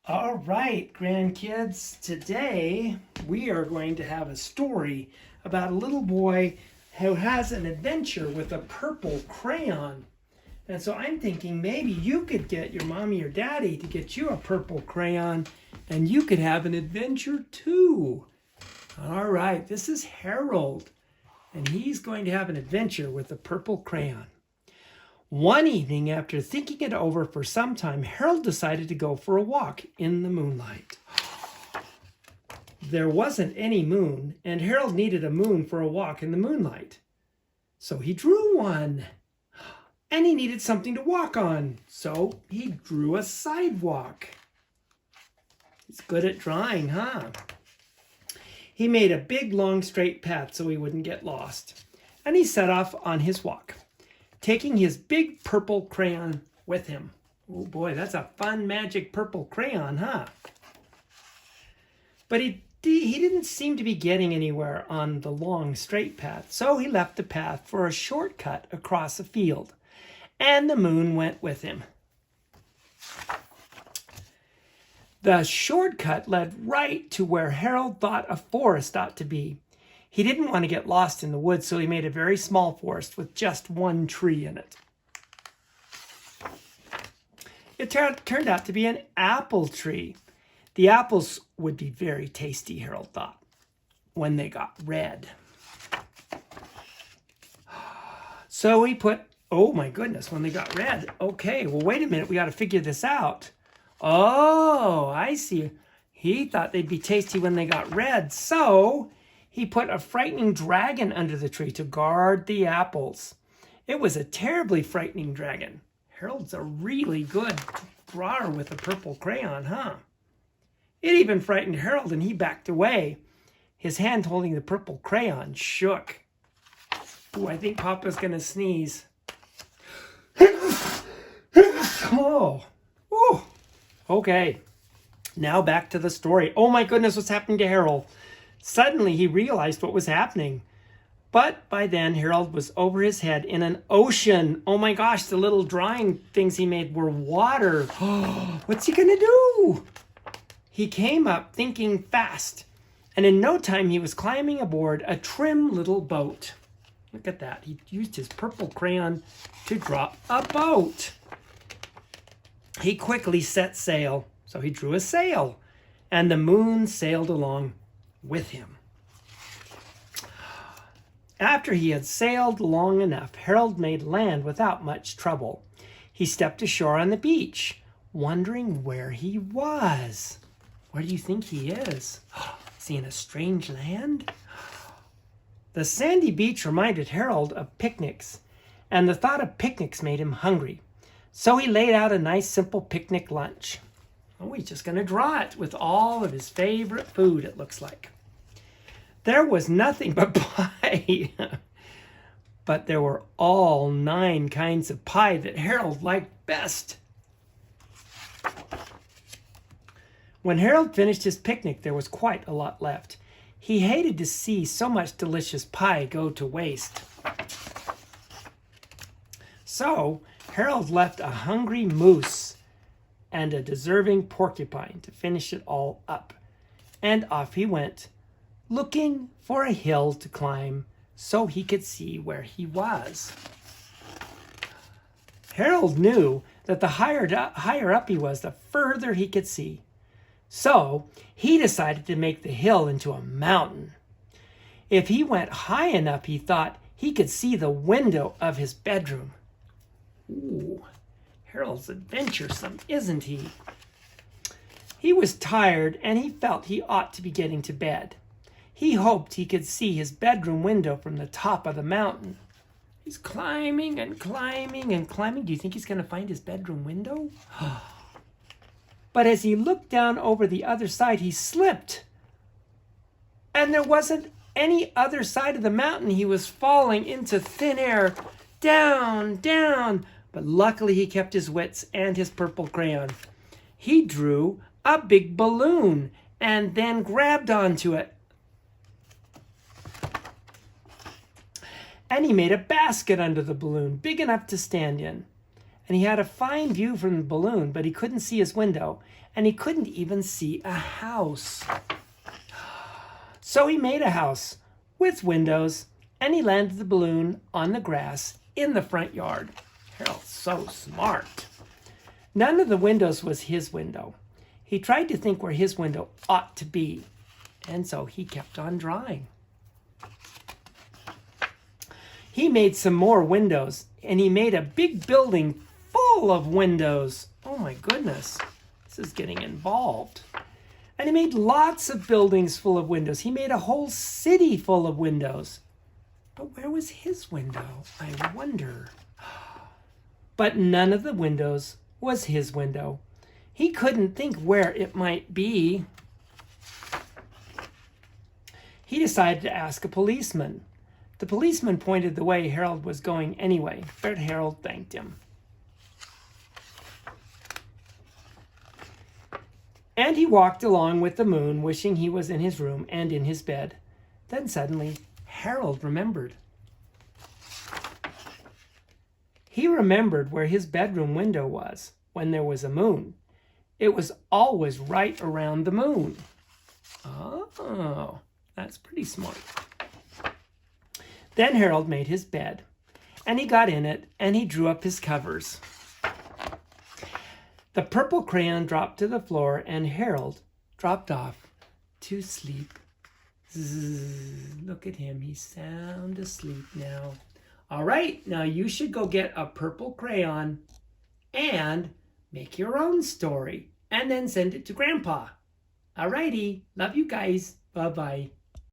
All right, grandkids, today we are going to have a story about a little boy who has an adventure with a purple crayon. And so I'm thinking maybe you could get your mommy or daddy to get you a purple crayon and you could have an adventure too. All right, this is Harold, and he's going to have an adventure with a purple crayon. One evening, after thinking it over for some time, Harold decided to go for a walk in the moonlight. There wasn't any moon, and Harold needed a moon for a walk in the moonlight. So he drew one. And he needed something to walk on, so he drew a sidewalk. He's good at drawing, huh? He made a big, long, straight path so he wouldn't get lost. And he set off on his walk, taking his big purple crayon with him. Oh boy, that's a fun magic purple crayon, huh? But he didn't seem to be getting anywhere on the long straight path, so he left the path for a shortcut across a field, and the moon went with him. The shortcut led right to where Harold thought a forest ought to be. He didn't want to get lost in the woods, so he made a very small forest with just one tree in it. It turned out to be an apple tree. The apples would be very tasty, Harold thought, when they got red. So he put, oh my goodness, when they got red. Okay, well, wait a minute, we got to figure this out. Oh, I see. He thought they'd be tasty when they got red, so he put a frightening dragon under the tree to guard the apples. It was a terribly frightening dragon. Harold's a really good drawer with a purple crayon, huh? It even frightened Harold, and he backed away. His hand holding the purple crayon shook. Ooh, I think Papa's going to sneeze. Oh, ooh. Okay. Now back to the story. Oh my goodness, what's happening to Harold? Suddenly, he realized what was happening. But by then, Harold was over his head in an ocean. Oh my gosh, the little drawing things he made were water. What's he going to do? He came up thinking fast, and in no time, he was climbing aboard a trim little boat. Look at that. He used his purple crayon to draw a boat. He quickly set sail, so he drew a sail, and the moon sailed along with him. After he had sailed long enough, Harold made land without much trouble. He stepped ashore on the beach, wondering where he was. Where do you think he is? Is he in a strange land? The sandy beach reminded Harold of picnics, and the thought of picnics made him hungry. So he laid out a nice, simple picnic lunch. Oh, he's just going to draw it with all of his favorite food, it looks like. There was nothing but pie. But there were all 9 kinds of pie that Harold liked best. When Harold finished his picnic, there was quite a lot left. He hated to see so much delicious pie go to waste. So Harold left a hungry moose and a deserving porcupine to finish it all up. And off he went, looking for a hill to climb so he could see where he was. Harold knew that the higher up he was, the further he could see. So he decided to make the hill into a mountain. If he went high enough, he thought he could see the window of his bedroom. Ooh, Harold's adventuresome, isn't he? He was tired, and he felt he ought to be getting to bed. He hoped he could see his bedroom window from the top of the mountain. He's climbing and climbing and climbing. Do you think he's going to find his bedroom window? But as he looked down over the other side, he slipped. And there wasn't any other side of the mountain. He was falling into thin air, down, down. But luckily he kept his wits and his purple crayon. He drew a big balloon and then grabbed onto it. And he made a basket under the balloon, big enough to stand in. and he had a fine view from the balloon, but he couldn't see his window, and he couldn't even see a house. So he made a house with windows, and he landed the balloon on the grass in the front yard. Harold's so smart. None of the windows was his window. He tried to think where his window ought to be, and so he kept on drawing. He made some more windows, and he made a big building full of windows. Oh my goodness, this is getting involved. And he made lots of buildings full of windows. He made a whole city full of windows. But where was his window, I wonder? But none of the windows was his window. He couldn't think where it might be. He decided to ask a policeman. The policeman pointed the way Harold was going anyway, but Harold thanked him. And he walked along with the moon, wishing he was in his room and in his bed. Then suddenly, Harold remembered. He remembered where his bedroom window was when there was a moon. It was always right around the moon. Oh, that's pretty smart. Then Harold made his bed, and he got in it, and he drew up his covers. The purple crayon dropped to the floor, and Harold dropped off to sleep. Zzz, look at him, he's sound asleep now. All right, now you should go get a purple crayon and make your own story, and then send it to Grandpa. All righty, love you guys. Bye-bye.